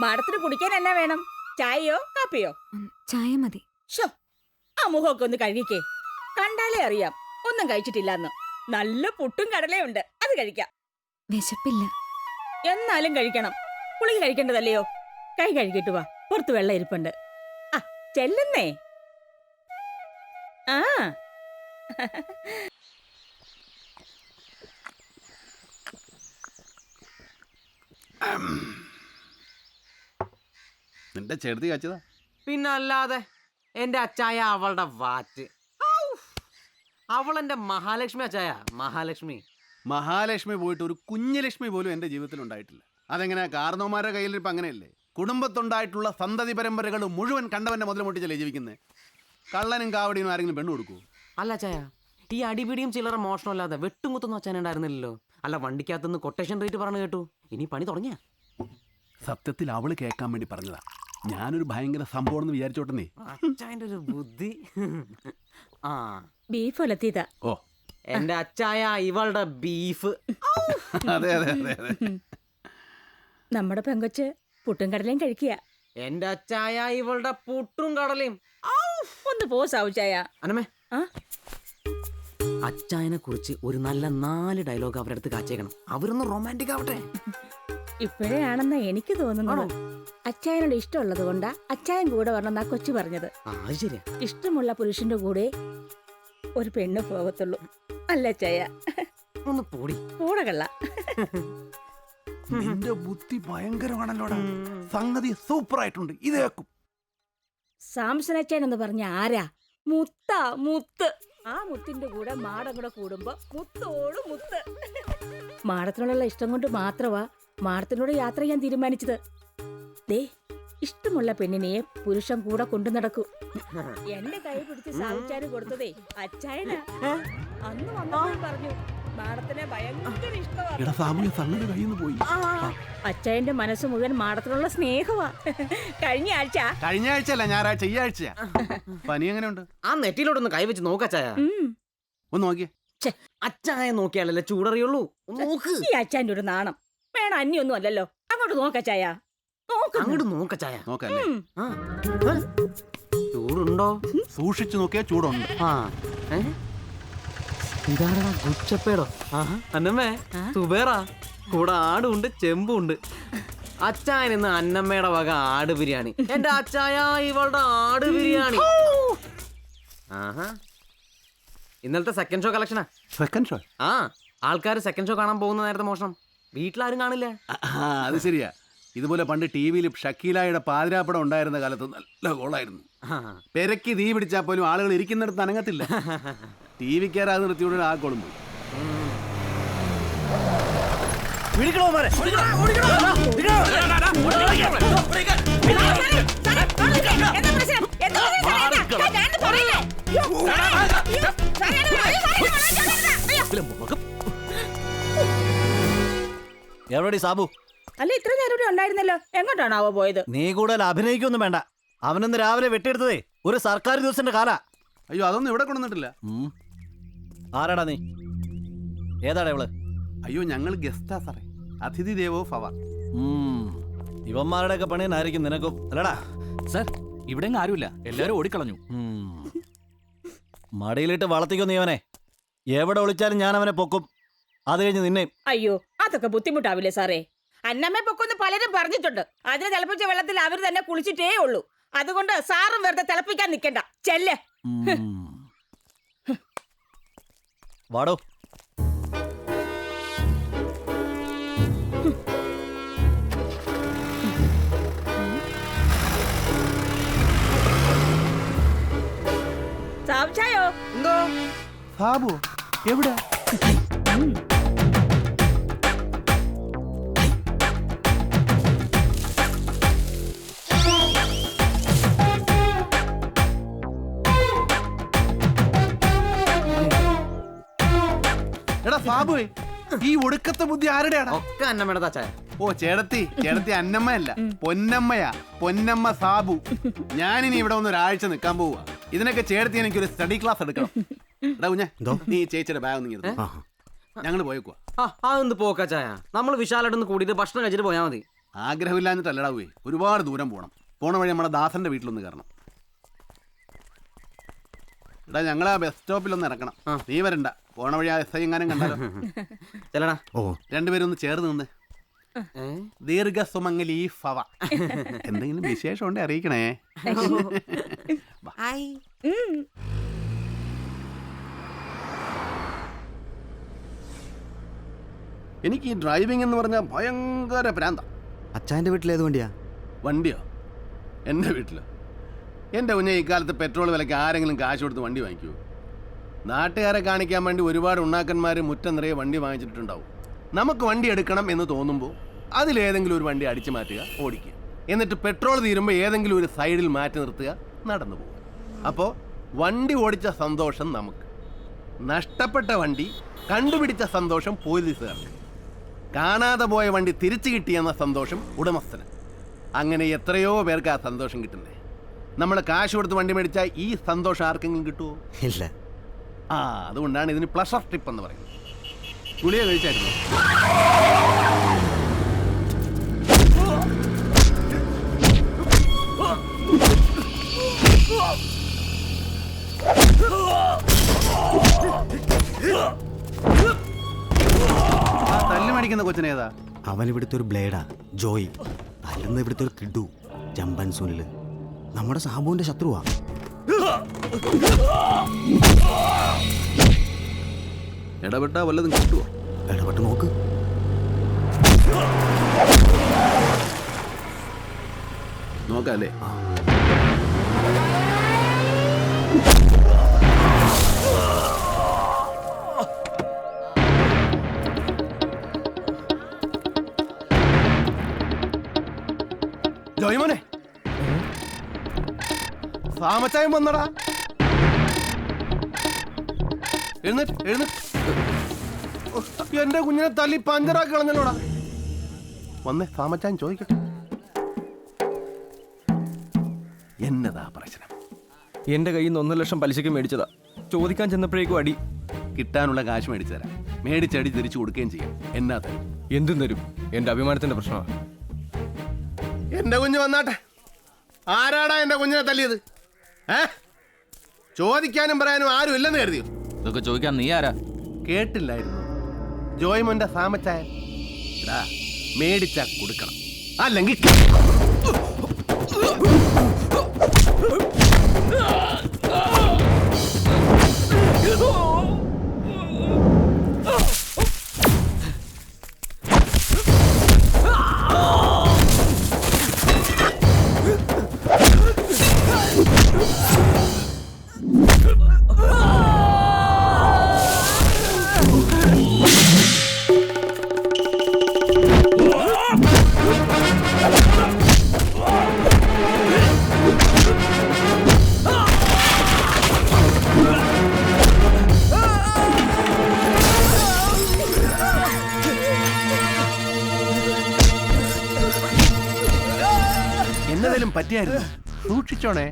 മാഡത്തിന് കുടിക്കാൻ എന്നാ വേണം? ചായയോ കാപ്പിയോ? ചായ മതി. ഷോ, ആ മുഖമൊക്കെ ഒന്ന് കഴുകിക്കേ. കണ്ടാലേ അറിയാം ഒന്നും കഴിച്ചിട്ടില്ലെന്ന്. നല്ല പുട്ടും കടലയും ഉണ്ട്, അത് കഴിക്കാം. വിശപ്പില്ല. എന്നാലും കഴിക്കണം. പുളിക്ക് കഴിക്കേണ്ടതല്ലയോ? കൈ കഴുകിട്ട് വാ, പുറത്ത് വെള്ളം ഇരിപ്പുണ്ട്. ആ ചെല്ലുന്നേ. ആ നിന്റെ ചെറുതി കാച്ചതാ. പിന്നല്ലാതെ എന്റെ അച്ചായ അവളുടെ വാറ്റ്. അവളെന്റെ മഹാലക്ഷ്മി അച്ചായ, മഹാലക്ഷ്മി. മഹാലക്ഷ്മി പോയിട്ട് ഒരു കുഞ്ഞലക്ഷ്മി പോലും എൻ്റെ ജീവിതത്തിൽ ഉണ്ടായിട്ടില്ല. അതെങ്ങനെ? കാർന്നോമാരുടെ കയ്യിലിരിപ്പം അങ്ങനെയല്ലേ? കുടുംബത്തുണ്ടായിട്ടുള്ള സന്തതി പരമ്പരകൾ മുഴുവൻ കണ്ടവന്റെ മുതൽ മുട്ടിച്ചല്ലേ ജീവിക്കുന്നത്. കള്ളനും കാവടിയും ആരെങ്കിലും പെണ്ണു കൊടുക്കൂ? അല്ല അച്ചായ, ഈ അടിപിടിയും ചില്ലറ മോഷണമല്ലാതെ വെട്ടുമുത്തൊന്നും അച്ചാൻ ഉണ്ടായിരുന്നില്ലല്ലോ. അല്ല, വണ്ടിക്കകത്തുനിന്ന് കൊട്ടേഷൻ റേറ്റ് പറഞ്ഞു കേട്ടു. ഇനി പണി തുടങ്ങിയ? സത്യത്തിൽ അവള് കേൾക്കാൻ വേണ്ടി പറഞ്ഞതാ. ഞാനൊരു ഭയങ്കര സംഭവം വിചാരിച്ചോട്ടെ. അച്ചായന്റെ ഒരു ബുദ്ധി. ആ, ബീഫ് ഒലത്തിയതാ. ഓ, എന്റെ അച്ചായ ഇവളുടെ ബീഫ്. അതെ അതെ അതെ അതെ. നമ്മുടെ പെങ്കൊച്ച് പുട്ടും കടലയും കഴിക്കുക. എന്റെ അച്ചായ ഇവളുടെ പുട്ടും കടലയും. ഒന്ന് പോ സാവുച്ചായ. അനമേ, ആ അച്ചായനെ കുറിച്ച് ഒരു നല്ല 4 ഡയലോഗ് അവരുടെ അടുത്ത് കാച്ചേക്കണം. അവരൊന്ന് റൊമാൻറ്റിക് ആവട്ടെ. ഇപ്പോഴേ ആണെന്നാ എനിക്ക് തോന്നുന്നു. അച്ചായനോട് ഇഷ്ടമുള്ളത് കൊണ്ടാ അച്ചായൻ കൂടെ വരണമെന്നാ കൊച്ചു പറഞ്ഞത്. അത് ശരിയാ. ഇഷ്ടമുള്ള പുരുഷന്റെ കൂടെ ഒരു പെണ്ണ് പോകത്തുള്ളൂ. അല്ല അച്ചായ? ഒന്ന് പൊടി കൂടെ കള്ള. നിന്റെ ബുദ്ധി ഭയങ്കരമാണല്ലോടാ. സംഗതി സൂപ്പർ ആയിട്ടുണ്ട്. ഇതേക്കും സാംസനച്ചാൻ എന്ന് പറഞ്ഞ ആരാ? മുത്താ, മുത്ത്. ആ മുത്തിന്റെ കൂടെ മാടം കൂടെ കൂടുമ്പോ മുത്തോട് മുത്ത്. മാടത്തിനോടുള്ള ഇഷ്ടം കൊണ്ട് മാത്രമാ മാടത്തിനോട് യാത്ര ചെയ്യാൻ തീരുമാനിച്ചത്. ദേ, ഇഷ്ടമുള്ള പെണ്ണിനെ പുരുഷൻ കൂടെ കൊണ്ടു നടക്കൂ. എന്റെ കൈ പിടിച്ച് സാവിച്ചാന് കൊടുത്തതേ അച്ചായനാ. അന്ന് വന്നപ്പോൾ പറഞ്ഞു മാടത്തിനെ ഭയങ്കര ഇഷ്ടമാണ്. പോയി. അച്ചായന്റെ മനസ്സ് മുഴുവൻ മാടത്തിനുള്ള സ്നേഹമാ. കഴിഞ്ഞ ആഴ്ച അല്ല, ഞായറാഴ്ച. ഈ ആഴ്ചയാ. പനി എങ്ങനെയുണ്ട്? ആ നെറ്റിയിലോട്ടൊന്ന് കൈവച്ച് നോക്കച്ചായ. ഒന്ന് നോക്കിയേ. അച്ചായ നോക്കിയാലല്ലേ ചൂടറിയുള്ളൂ. നോക്ക്. ഈ അച്ചായന്റെ ഒരു നാണം വേണം. അന്യൊന്നും അല്ലല്ലോ. അങ്ങോട്ട് നോക്കച്ചായ. അങ്ങോട്ട് നോക്കച്ചായ. നോക്കല്ലേ? ചൂടുണ്ടോ? സൂക്ഷിച്ചു നോക്കിയാ ചൂടുണ്ട്. ആ, ഇതാടാ ഗുച്ചപ്പേടോ? അന്നമ്മേ, സുബേറാ. കൂടെ ആടുണ്ട്, ചെമ്പുണ്ട്. അച്ചായൻ ഇന്ന് അന്നമ്മയുടെ വക ആട് ബിരിയാണി. എന്റെ അച്ചായ ഇവളുടെ ആട് ബിരിയാണി. ആഹാ, ഇന്നലത്തെ സെക്കൻഡ് ഷോ കളക്ഷനാ. Second show? ആ, ആൾക്കാർ സെക്കൻഡ് ഷോ കാണാൻ പോകുന്ന നേരത്തെ മോഷണം. വീട്ടിലാരും കാണില്ല. അത് ശരിയാ. ഇതുപോലെ പണ്ട് ടി വിയിൽ ഷക്കീലായുടെ പാതിരാപ്പടം ഉണ്ടായിരുന്ന കാലത്ത് നല്ല ഗോളായിരുന്നു. പെരക്കി തീ പിടിച്ചാൽ പോലും ആളുകൾ ഇരിക്കുന്നിടത്ത് അനങ്ങത്തില്ല. ടി വിക്കാരാത് നിർത്തിയോടെ ആ ഗോളും പോയി. എവിടെടി സാബു? അല്ല, ഇത്ര നേരം ഇവിടെ ഉണ്ടായിരുന്നല്ലോ. എങ്ങോട്ടാണാവോ പോയത്? നീ കൂടുതൽ അഭിനയിക്കൊന്നും വേണ്ട. അവനൊന്ന് രാവിലെ വെട്ടിയെടുത്തതേ ഒരു സർക്കാർ ദിവസത്തിന്റെ കാലാ. അയ്യോ, അതൊന്നും ഇവിടെ കൊണ്ടുവന്നിട്ടില്ല. ആരാടാ നീ? ഏതാടാ ഇവള്? അയ്യോ, ഞങ്ങൾ ഗസ്റ്റാ സാറേ. അതിഥി ദേവോ ഭവ. ഇവന്മാരുടെ ഒക്കെ പണിയെന്നായിരിക്കും നിനക്കും അല്ലടാ? സർ, ഇവിടെ ആരുമില്ല, എല്ലാരും ഓടിക്കളഞ്ഞു. മടിയിലിട്ട് വളർത്തിക്കോ നീ അവനെ. എവിടെ ഒളിച്ചാലും ഞാൻ അവനെ പൊക്കും. അത് കഴിഞ്ഞ് നിന്നെ. അയ്യോ, അതൊക്കെ ബുദ്ധിമുട്ടാവില്ലേ സാറേ? അന്നമ്മയെ പൊക്കൊന്ന് പലരും പറഞ്ഞിട്ടുണ്ട്. അതിന് തിളപ്പിച്ച വെള്ളത്തിൽ അവർ തന്നെ കുളിച്ചിട്ടേ ഉള്ളൂ. അതുകൊണ്ട് സാറും വെറുതെ തിളപ്പിക്കാൻ നിൽക്കണ്ട. ചെല്ല്. വാടോ. സാബുച്ചായോ? എന്തോ? സാബു എവിടെ? എടാ സാബുവേ, ഈ ഒടുക്കത്തെ ബുദ്ധി ആരുടെയാണ്? ഒക്കെ അന്നമ്മയുടെ ചായ. ഓ, ചേടത്തി അന്നമ്മയല്ല, പൊന്നമ്മയാ. പൊന്നമ്മ സാബു. ഞാനിനി ഇവിടെ ഒന്ന് ഒരാഴ്ച നിൽക്കാൻ പോവുക. ഇതിനൊക്കെ ചേടത്തി എനിക്കൊരു സ്റ്റഡി ക്ലാസ് എടുക്കണം. എടാ കുഞ്ഞെ, നീ ചേച്ചിയുടെ ബാഗ് ഒന്നും ഞങ്ങൾ പോയേക്കുവാ. അതൊന്ന് പോക്ക ചായ. നമ്മൾ വിശാലായിട്ടൊന്ന് കൂടിയിട്ട് ഭക്ഷണം കഴിച്ചിട്ട് പോയാൽ മതി. ആഗ്രഹമില്ലാഞ്ഞിട്ടല്ലടാ പോയി, ഒരുപാട് ദൂരം പോകണം. പോണ വഴി നമ്മുടെ ദാസന്റെ വീട്ടിലൊന്ന് കയറണം. എടാ ഞങ്ങളാ ബസ് സ്റ്റോപ്പിലൊന്ന് ഇറക്കണം. നീ വരണ്ട, പോണ വഴി ആ എസ് ഐ എങ്ങാനും കണ്ടാലോ. ചെല്ലടാ. ഓ രണ്ടുപേരും ഒന്ന് ചേർന്ന് നിന്ന്. ദീർഘസുമംഗലി ഭവ. എന്തെങ്കിലും വിശേഷം ഉണ്ടെ അറിയിക്കണേ. എനിക്ക് ഈ ഡ്രൈവിംഗ് എന്ന് പറഞ്ഞാൽ ഭയങ്കര ഭ്രാന്ത. അച്ഛൻ്റെ വീട്ടിലേത് വണ്ടിയാ? വണ്ടിയോ? എൻ്റെ വീട്ടിലോ? എൻ്റെ കുഞ്ഞെ ഇക്കാലത്ത് പെട്രോൾ വിലയ്ക്ക് ആരെങ്കിലും കാശ് കൊടുത്ത് വണ്ടി വാങ്ങിക്കുമോ? നാട്ടുകാരെ കാണിക്കാൻ വേണ്ടി ഒരുപാട് ഉണ്ണാക്കന്മാർ മുറ്റം നിറയെ വണ്ടി വാങ്ങിച്ചിട്ടുണ്ടാവും. നമുക്ക് വണ്ടി എടുക്കണം എന്ന് തോന്നുമ്പോൾ അതിലേതെങ്കിലും ഒരു വണ്ടി അടിച്ചു മാറ്റുക, ഓടിക്കുക. എന്നിട്ട് പെട്രോൾ തീരുമ്പോൾ ഏതെങ്കിലും ഒരു സൈഡിൽ മാറ്റി നിർത്തുക, നടന്നു പോകുക. അപ്പോൾ വണ്ടി ഓടിച്ച സന്തോഷം നമുക്ക്, നഷ്ടപ്പെട്ട വണ്ടി കണ്ടുപിടിച്ച സന്തോഷം പോലീസുകാർക്ക്, കാണാതെ പോയ വണ്ടി തിരിച്ചു കിട്ടിയെന്ന സന്തോഷം ഉടമസ്ഥന്. അങ്ങനെ എത്രയോ പേർക്ക് ആ സന്തോഷം കിട്ടുന്നേ. നമ്മൾ കാശ് കൊടുത്ത് വണ്ടി മേടിച്ചാൽ ഈ സന്തോഷം ആർക്കെങ്കിലും കിട്ടുമോ? ഇല്ല. അതുകൊണ്ടാണ് ഇതിന് പ്ലഷർ ട്രിപ്പ് എന്ന് പറയുന്നത്. ഗുളിക കഴിച്ചായിരുന്നു? തല്ലു മേടിക്കുന്ന കൊച്ചിനേതാ? അവൻ ഇവിടുത്തെ ഒരു ബ്ലേഡാ, ജോയ്. അല്ലെന്ന് ഇവിടുത്തെ ഒരു കിഡു, ജമ്പൻ സുനിൽ. നമ്മുടെ സാബുവിന്റെ ശത്രുവാ. ഇടപെട്ടാ വല്ലതും കിട്ടുമോ? ഇടപെട്ട് നോക്ക്. നോക്കാല്ലേ? ജോയ്മോനെ, സാമച്ചായം വന്നടാ. എഴുന്നേറ്റ് എഴുന്നേറ്റ്. എന്റെ കുഞ്ഞിനെ തല്ലി പഞ്ചറാക്കി കളഞ്ഞല്ലോടാ. വന്നേ, സാമച്ചായം ചോദിക്കട്ടെ. എന്നതാ പ്രശ്നം? എന്റെ കയ്യിൽ നിന്ന് 1 ലക്ഷം പലിശയ്ക്ക് മേടിച്ചതാ. ചോദിക്കാൻ ചെന്നപ്പോഴേക്കും അടി. കിട്ടാനുള്ള കാശ് മേടിച്ചു തരാം. മേടിച്ചടി തിരിച്ചു കൊടുക്കുകയും ചെയ്യാം. എന്നാ തരും? എന്തും തരും. എന്റെ അഭിമാനത്തിന്റെ പ്രശ്നമാണ്. എന്റെ കുഞ്ഞ് വന്നാട്ടെ. ആരാടാ എന്റെ കുഞ്ഞിനെ തല്ലിയത്? ചോദിക്കാനും പറയാനും ആരും ഇല്ലെന്ന് കരുതിയോ? ഇതൊക്കെ ചോദിക്കാൻ നീ ആരാ? കേട്ടില്ലായിരുന്നു? ജോയ്മോന്റെ സാമച്ചായ. മേടിച്ചാ കൊടുക്കണം, അല്ലെങ്കിൽ എന്നതിലും പറ്റിയായിരുന്നു. സൂക്ഷിച്ചോണേ.